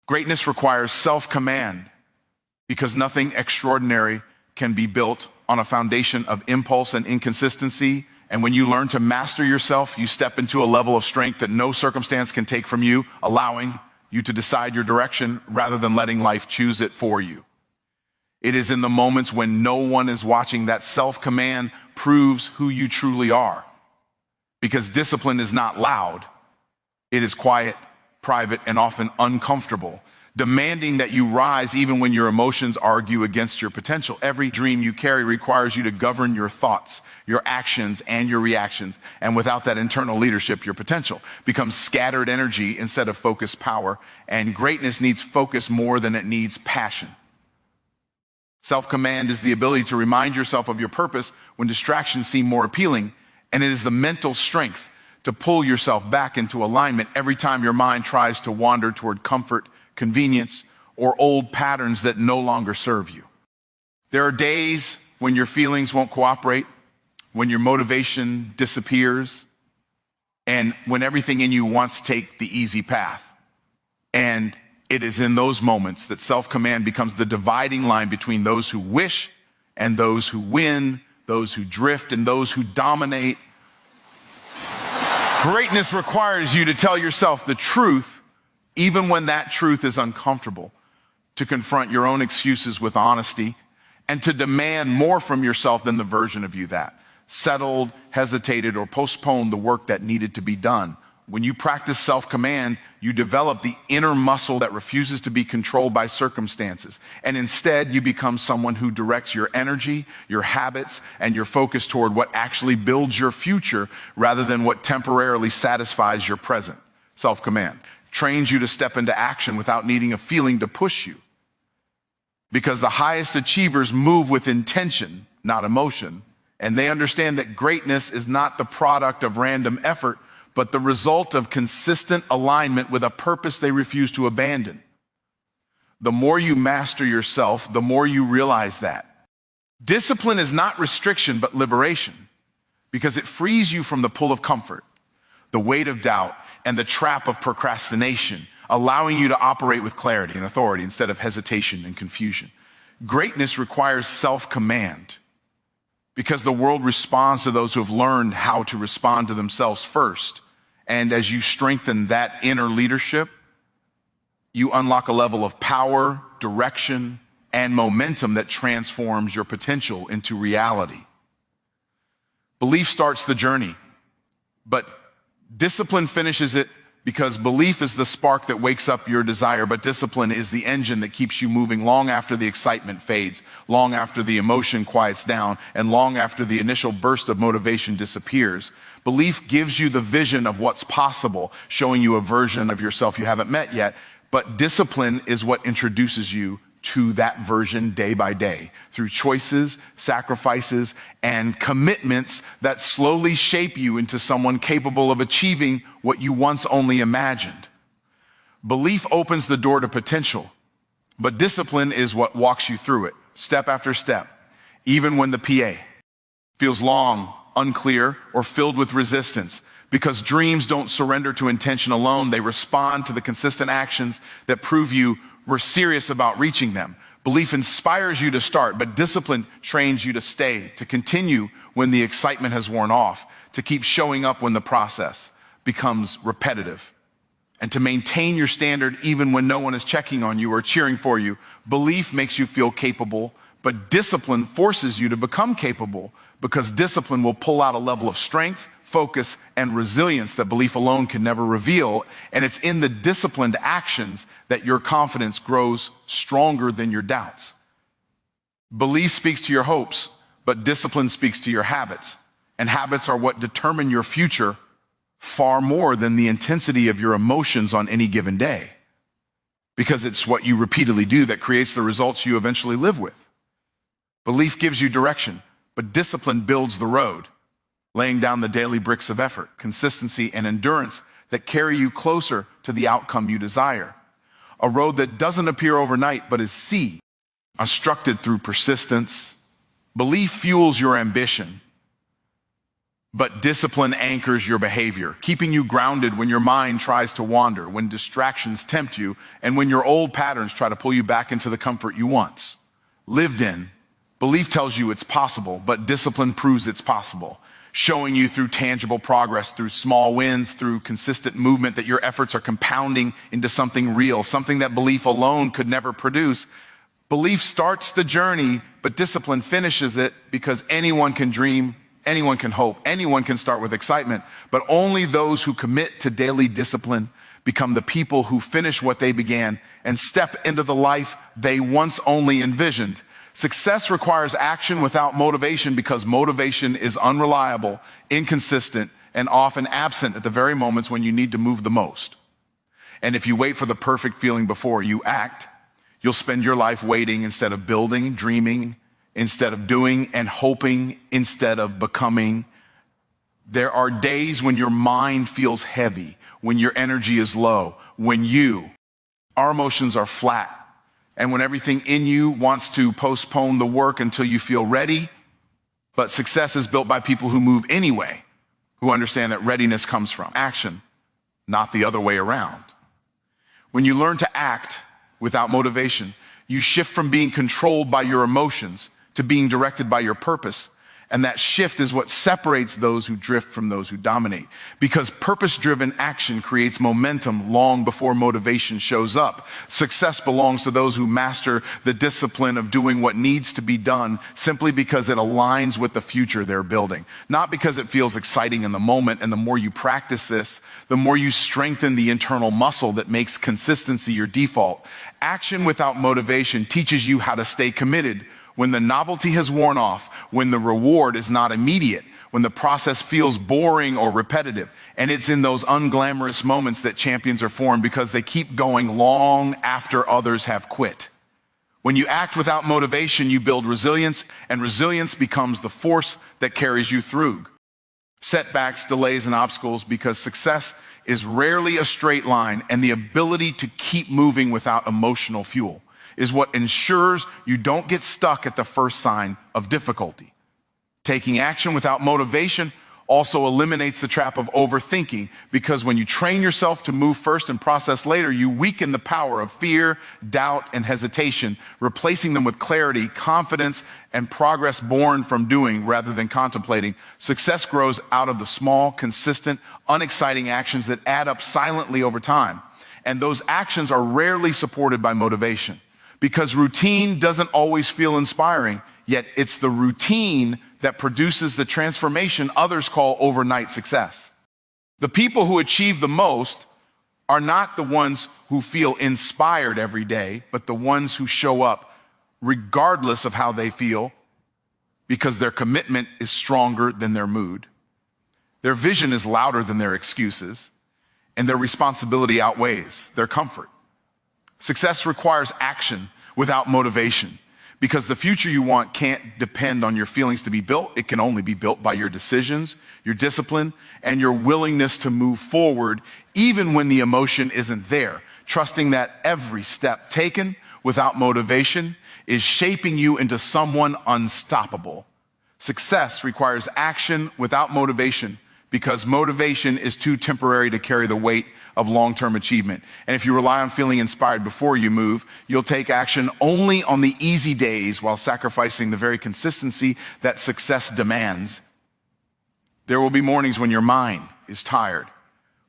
Greatness requires self-command because nothing extraordinary can be built on a foundation of impulse and inconsistency. And when you learn to master yourself, you step into a level of strength that no circumstance can take from you, allowing you to decide your direction rather than letting life choose it for you. It is in the moments when no one is watching that self-command proves who you truly are. Because discipline is not loud. It is quiet, private, and often uncomfortable, demanding that you rise even when your emotions argue against your potential. Every dream you carry requires you to govern your thoughts, your actions, and your reactions. And without that internal leadership, your potential becomes scattered energy instead of focused power. And greatness needs focus more than it needs passion. Self-command is the ability to remind yourself of your purpose when distractions seem more appealing. And it is the mental strength to pull yourself back into alignment every time your mind tries to wander toward comfort, convenience, or old patterns that no longer serve you. There are days when your feelings won't cooperate, when your motivation disappears, and when everything in you wants to take the easy path. And it is in those moments that self-command becomes the dividing line between those who wish and those who win, those who drift and those who dominate. Greatness requires you to tell yourself the truth, even when that truth is uncomfortable, to confront your own excuses with honesty, and to demand more from yourself than the version of you that settled, hesitated, or postponed the work that needed to be done. When you practice self-command, you develop the inner muscle that refuses to be controlled by circumstances. And instead, you become someone who directs your energy, your habits, and your focus toward what actually builds your future rather than what temporarily satisfies your present. Self-command trains you to step into action without needing a feeling to push you. Because the highest achievers move with intention, not emotion. And they understand that greatness is not the product of random effort, but the result of consistent alignment with a purpose they refuse to abandon. The more you master yourself, the more you realize that. Discipline is not restriction, but liberation, because it frees you from the pull of comfort, the weight of doubt, and the trap of procrastination, allowing you to operate with clarity and authority instead of hesitation and confusion. Greatness requires self-command, because the world responds to those who have learned how to respond to themselves first. And as you strengthen that inner leadership, you unlock a level of power, direction, and momentum that transforms your potential into reality. Belief starts the journey, but discipline finishes it, because belief is the spark that wakes up your desire, but discipline is the engine that keeps you moving long after the excitement fades, long after the emotion quiets down, and long after the initial burst of motivation disappears. Belief gives you the vision of what's possible, showing you a version of yourself you haven't met yet, but discipline is what introduces you to that version day by day through choices, sacrifices, and commitments that slowly shape you into someone capable of achieving what you once only imagined. Belief opens the door to potential, but discipline is what walks you through it, step after step, even when the PA feels long, unclear, or filled with resistance. Because dreams don't surrender to intention alone, they respond to the consistent actions that prove you were serious about reaching them. Belief inspires you to start, but discipline trains you to stay, to continue when the excitement has worn off, to keep showing up when the process becomes repetitive, and to maintain your standard even when no one is checking on you or cheering for you. Belief makes you feel capable, but discipline forces you to become capable, because discipline will pull out a level of strength, focus, and resilience that belief alone can never reveal. And it's in the disciplined actions that your confidence grows stronger than your doubts. Belief speaks to your hopes, but discipline speaks to your habits. And habits are what determine your future far more than the intensity of your emotions on any given day. Because it's what you repeatedly do that creates the results you eventually live with. Belief gives you direction, but discipline builds the road, laying down the daily bricks of effort, consistency, and endurance that carry you closer to the outcome you desire. A road that doesn't appear overnight, but is seed, constructed through persistence. Belief fuels your ambition, But discipline anchors your behavior, keeping you grounded when your mind tries to wander, when distractions tempt you, and when your old patterns try to pull you back into the comfort you once lived in. Belief tells you it's possible, but discipline proves it's possible, showing you through tangible progress, through small wins, through consistent movement, that your efforts are compounding into something real, something that belief alone could never produce. Belief starts the journey, but discipline finishes it, because anyone can dream, anyone can hope, anyone can start with excitement, but only those who commit to daily discipline become the people who finish what they began and step into the life they once only envisioned. Success requires action without motivation, because motivation is unreliable, inconsistent, and often absent at the very moments when you need to move the most. And if you wait for the perfect feeling before you act, you'll spend your life waiting instead of building, dreaming instead of doing, and hoping instead of becoming. There are days when your mind feels heavy, when your energy is low, when our emotions are flat, and when everything in you wants to postpone the work until you feel ready. But success is built by people who move anyway, who understand that readiness comes from action, not the other way around. When you learn to act without motivation, you shift from being controlled by your emotions to being directed by your purpose. And that shift is what separates those who drift from those who dominate. Because purpose-driven action creates momentum long before motivation shows up. Success belongs to those who master the discipline of doing what needs to be done simply because it aligns with the future they're building. Not because it feels exciting in the moment. And the more you practice this, the more you strengthen the internal muscle that makes consistency your default. Action without motivation teaches you how to stay committed when the novelty has worn off, when the reward is not immediate, when the process feels boring or repetitive. And it's in those unglamorous moments that champions are formed, because they keep going long after others have quit. When you act without motivation, you build resilience, and resilience becomes the force that carries you through setbacks, delays, and obstacles, because success is rarely a straight line, and the ability to keep moving without emotional fuel is what ensures you don't get stuck at the first sign of difficulty. Taking action without motivation also eliminates the trap of overthinking, because when you train yourself to move first and process later, you weaken the power of fear, doubt, and hesitation, replacing them with clarity, confidence, and progress born from doing rather than contemplating. Success grows out of the small, consistent, unexciting actions that add up silently over time. And those actions are rarely supported by motivation, because routine doesn't always feel inspiring, yet it's the routine that produces the transformation others call overnight success. The people who achieve the most are not the ones who feel inspired every day, but the ones who show up regardless of how they feel, because their commitment is stronger than their mood. Their vision is louder than their excuses, and their responsibility outweighs their comfort. Success requires action without motivation, because the future you want can't depend on your feelings to be built. It can only be built by your decisions, your discipline, and your willingness to move forward even when the emotion isn't there, trusting that every step taken without motivation is shaping you into someone unstoppable. Success requires action without motivation, because motivation is too temporary to carry the weight of long-term achievement. And if you rely on feeling inspired before you move, you'll take action only on the easy days while sacrificing the very consistency that success demands. There will be mornings when your mind is tired,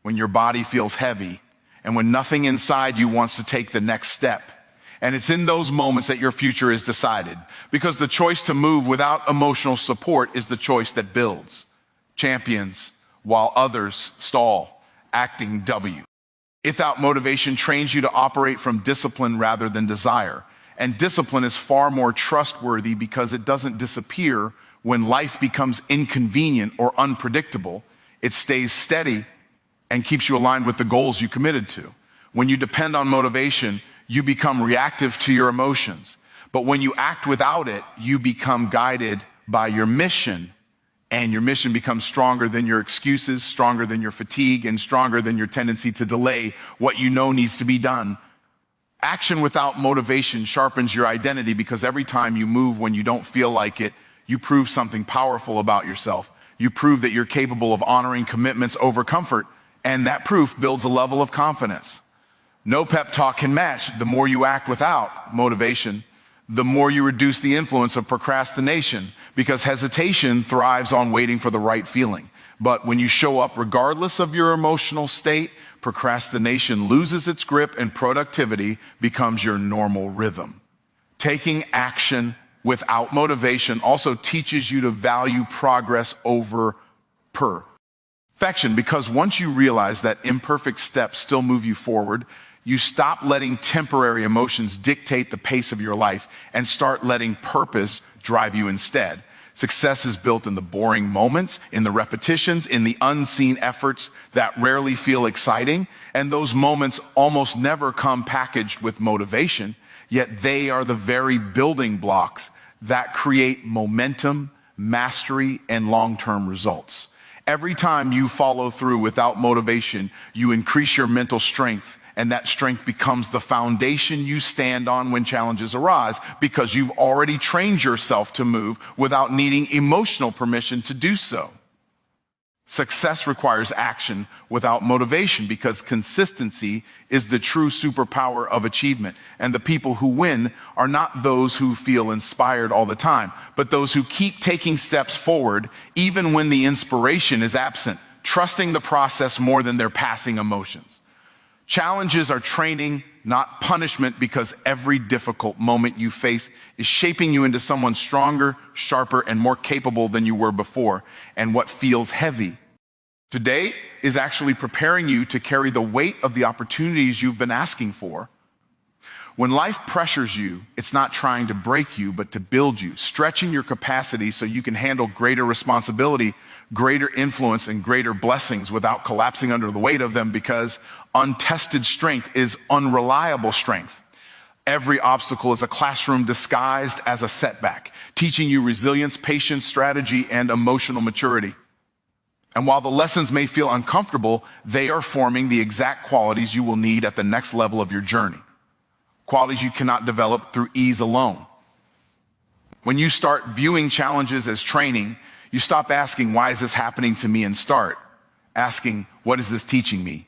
when your body feels heavy, and when nothing inside you wants to take the next step. And it's in those moments that your future is decided, because the choice to move without emotional support is the choice that builds champions while others stall, acting W. Without motivation trains you to operate from discipline rather than desire. And discipline is far more trustworthy because it doesn't disappear when life becomes inconvenient or unpredictable. It stays steady and keeps you aligned with the goals you committed to. When you depend on motivation, you become reactive to your emotions. But when you act without it, you become guided by your mission. And your mission becomes stronger than your excuses, stronger than your fatigue, and stronger than your tendency to delay what you know needs to be done. Action without motivation sharpens your identity, because every time you move when you don't feel like it, you prove something powerful about yourself. You prove that you're capable of honoring commitments over comfort, and that proof builds a level of confidence. No pep talk can match. The more you act without motivation, the more you reduce the influence of procrastination, because hesitation thrives on waiting for the right feeling. But when you show up regardless of your emotional state, procrastination loses its grip and productivity becomes your normal rhythm. Taking action without motivation also teaches you to value progress over perfection, because once you realize that imperfect steps still move you forward, you stop letting temporary emotions dictate the pace of your life and start letting purpose drive you instead. Success is built in the boring moments, in the repetitions, in the unseen efforts that rarely feel exciting, and those moments almost never come packaged with motivation, yet they are the very building blocks that create momentum, mastery, and long-term results. Every time you follow through without motivation, you increase your mental strength, and that strength becomes the foundation you stand on when challenges arise, because you've already trained yourself to move without needing emotional permission to do so. Success requires action without motivation, because consistency is the true superpower of achievement. And the people who win are not those who feel inspired all the time, but those who keep taking steps forward even when the inspiration is absent, trusting the process more than their passing emotions. Challenges are training, not punishment, because every difficult moment you face is shaping you into someone stronger, sharper, and more capable than you were before. And what feels heavy today is actually preparing you to carry the weight of the opportunities you've been asking for. When life pressures you, it's not trying to break you, but to build you, stretching your capacity so you can handle greater responsibility, greater influence, and greater blessings without collapsing under the weight of them, because untested strength is unreliable strength. Every obstacle is a classroom disguised as a setback, teaching you resilience, patience, strategy, and emotional maturity. And while the lessons may feel uncomfortable, they are forming the exact qualities you will need at the next level of your journey. Qualities you cannot develop through ease alone. When you start viewing challenges as training, you stop asking, why is this happening to me? And start asking, what is this teaching me?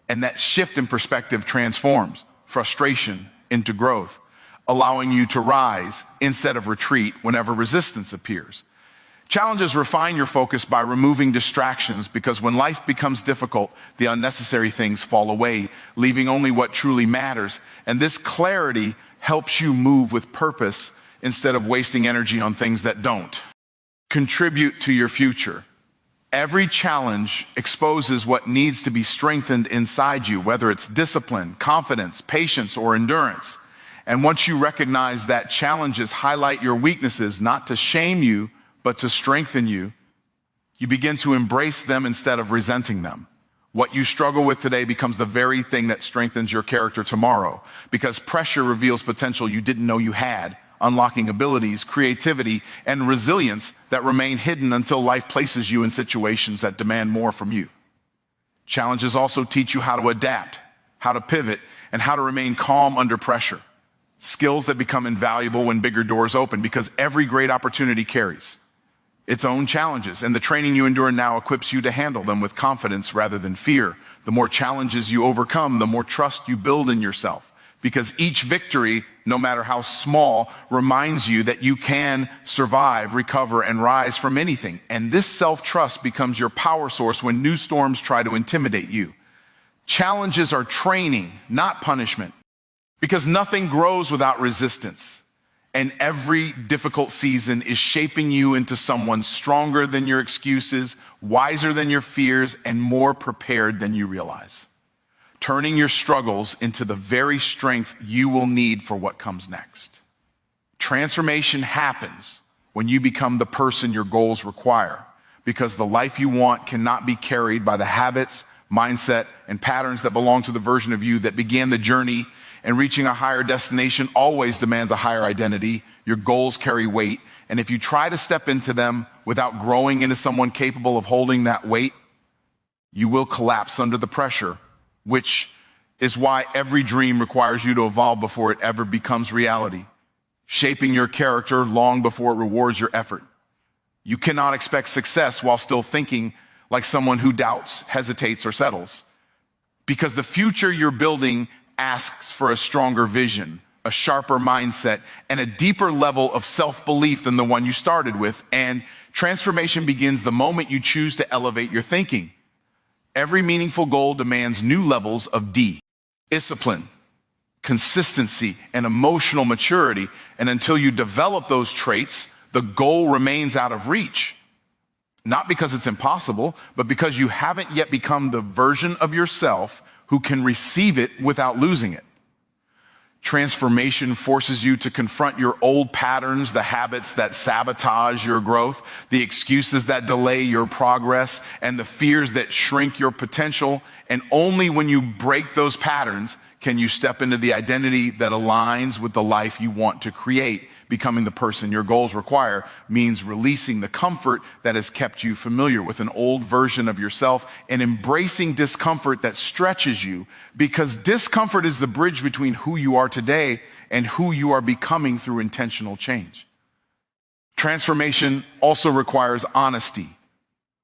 And that shift in perspective transforms frustration into growth, allowing you to rise instead of retreat whenever resistance appears. Challenges refine your focus by removing distractions, because when life becomes difficult, the unnecessary things fall away, leaving only what truly matters. And this clarity helps you move with purpose instead of wasting energy on things that don't contribute to your future. Every challenge exposes what needs to be strengthened inside you, whether it's discipline, confidence, patience, or endurance. And once you recognize that challenges highlight your weaknesses, not to shame you, but to strengthen you, you begin to embrace them instead of resenting them. What you struggle with today becomes the very thing that strengthens your character tomorrow, because pressure reveals potential you didn't know you had, unlocking abilities, creativity, and resilience that remain hidden until life places you in situations that demand more from you. Challenges also teach you how to adapt, how to pivot, and how to remain calm under pressure. Skills that become invaluable when bigger doors open, because every great opportunity carries its own challenges, and the training you endure now equips you to handle them with confidence rather than fear. The more challenges you overcome, the more trust you build in yourself, because each victory, no matter how small, reminds you that you can survive, recover, and rise from anything. And this self-trust becomes your power source when new storms try to intimidate you. Challenges are training, not punishment, because nothing grows without resistance. And every difficult season is shaping you into someone stronger than your excuses, wiser than your fears, and more prepared than you realize. Turning your struggles into the very strength you will need for what comes next. Transformation happens when you become the person your goals require, because the life you want cannot be carried by the habits, mindset, and patterns that belong to the version of you that began the journey. And reaching a higher destination always demands a higher identity. Your goals carry weight. And if you try to step into them without growing into someone capable of holding that weight, you will collapse under the pressure, which is why every dream requires you to evolve before it ever becomes reality, shaping your character long before it rewards your effort. You cannot expect success while still thinking like someone who doubts, hesitates, or settles. Because the future you're building asks for a stronger vision, a sharper mindset, and a deeper level of self-belief than the one you started with. And transformation begins the moment you choose to elevate your thinking. Every meaningful goal demands new levels of discipline, consistency, and emotional maturity. And until you develop those traits, the goal remains out of reach. Not because it's impossible, but because you haven't yet become the version of yourself who can receive it without losing it. Transformation forces you to confront your old patterns, the habits that sabotage your growth, the excuses that delay your progress, and the fears that shrink your potential. And only when you break those patterns can you step into the identity that aligns with the life you want to create. Becoming the person your goals require means releasing the comfort that has kept you familiar with an old version of yourself and embracing discomfort that stretches you, because discomfort is the bridge between who you are today and who you are becoming through intentional change. Transformation also requires honesty,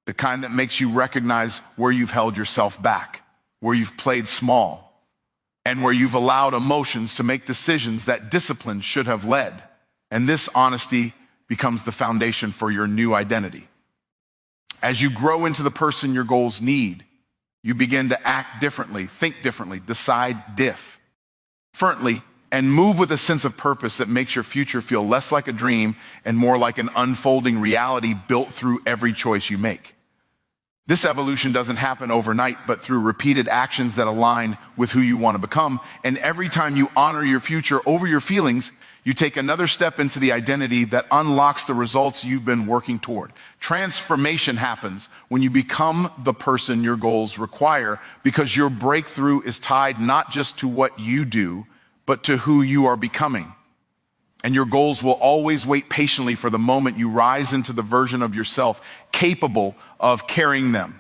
the kind that makes you recognize where you've held yourself back, where you've played small, and where you've allowed emotions to make decisions that discipline should have led. And this honesty becomes the foundation for your new identity. As you grow into the person your goals need, you begin to act differently, think differently, decide differently, and move with a sense of purpose that makes your future feel less like a dream and more like an unfolding reality built through every choice you make. This evolution doesn't happen overnight, but through repeated actions that align with who you want to become. And every time you honor your future over your feelings, you take another step into the identity that unlocks the results you've been working toward. Transformation happens when you become the person your goals require, because your breakthrough is tied not just to what you do, but to who you are becoming. And your goals will always wait patiently for the moment you rise into the version of yourself capable of carrying them.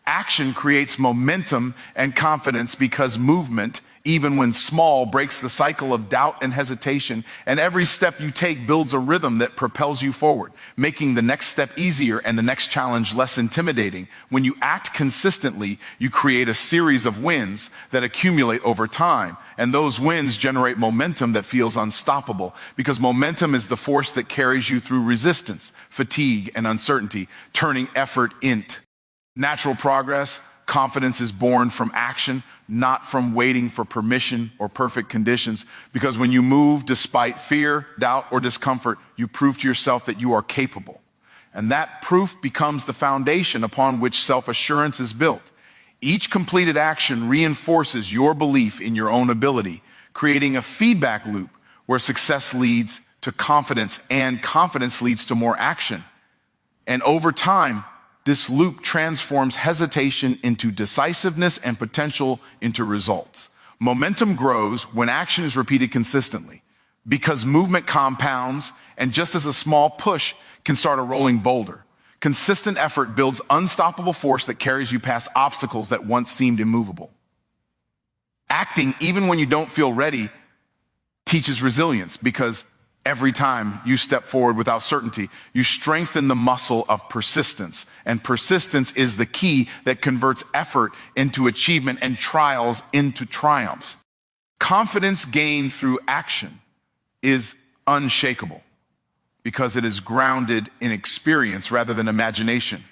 Action creates momentum and confidence because movement, even when small, breaks the cycle of doubt and hesitation. And every step you take builds a rhythm that propels you forward, making the next step easier and the next challenge less intimidating. When you act consistently, you create a series of wins that accumulate over time. And those wins generate momentum that feels unstoppable, because momentum is the force that carries you through resistance, fatigue, and uncertainty, turning effort into natural progress. Confidence is born from action, not from waiting for permission or perfect conditions. Because when you move despite fear, doubt, or discomfort, you prove to yourself that you are capable. And that proof becomes the foundation upon which self-assurance is built. Each completed action reinforces your belief in your own ability, creating a feedback loop where success leads to confidence and confidence leads to more action. And over time, this loop transforms hesitation into decisiveness and potential into results. Momentum grows when action is repeated consistently, because movement compounds, and just as a small push can start a rolling boulder, consistent effort builds unstoppable force that carries you past obstacles that once seemed immovable. Acting, even when you don't feel ready, teaches resilience, because every time you step forward without certainty, you strengthen the muscle of persistence. And persistence is the key that converts effort into achievement and trials into triumphs. Confidence gained through action is unshakable, because it is grounded in experience rather than imagination,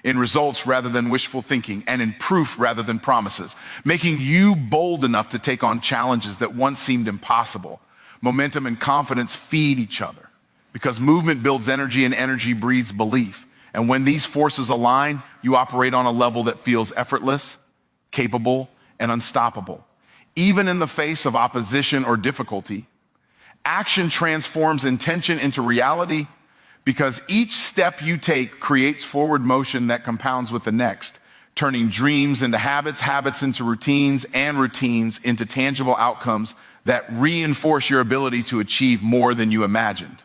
in results rather than wishful thinking, and in proof rather than promises, making you bold enough to take on challenges that once seemed impossible. Momentum and confidence feed each other, because movement builds energy and energy breeds belief. And when these forces align, you operate on a level that feels effortless, capable, and unstoppable. Even in the face of opposition or difficulty, action transforms intention into reality, because each step you take creates forward motion that compounds with the next, turning dreams into habits, habits into routines, and routines into tangible outcomes that reinforce your ability to achieve more than you imagined.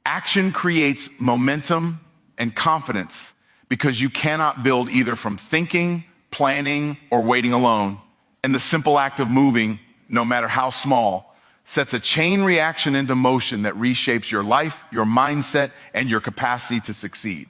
Action creates momentum and confidence, because you cannot build either from thinking, planning, or waiting alone. And the simple act of moving, no matter how small, sets a chain reaction into motion that reshapes your life, your mindset, and your capacity to succeed.